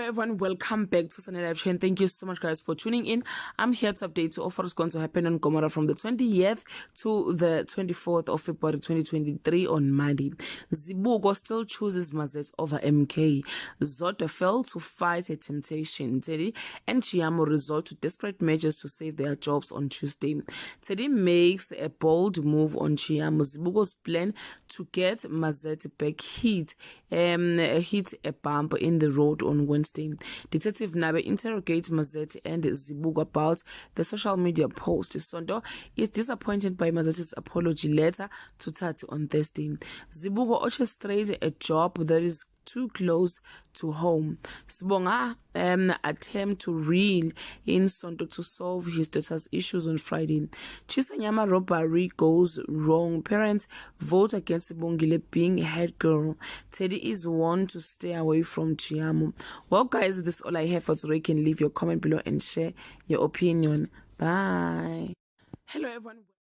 everyone, welcome back to Sunday Live Chain. Thank you so much guys for tuning in. I'm here to update you of what is going to happen on Gomora from the 20th to the 24th of February 2023 on Monday. Zibuko still chooses Mazet over MK. Zota fell to fight a temptation. Teddy and Tshiamo'S resort to desperate measures to save their jobs on Tuesday. Teddy makes a bold move on Tshiamo'S. Zibuko's plan to get Mazet back hit a bump in the road on Wednesday. Detective Nabe interrogates Mazet and Zibuko about the social media post. Sondo is disappointed by Mazet's apology letter to Tati on Thursday. Zibuko orchestrates a job that is too close to home. Sibonga attempt to reel in Sondo to solve his daughter's issues on Friday. Chisanyama robbery goes wrong. Parents vote against Sibongile being head girl. Teddy is warned to stay away from Tshiamo'. Well guys, this is all I have for today. You can leave your comment below and share your opinion. Bye. Hello everyone.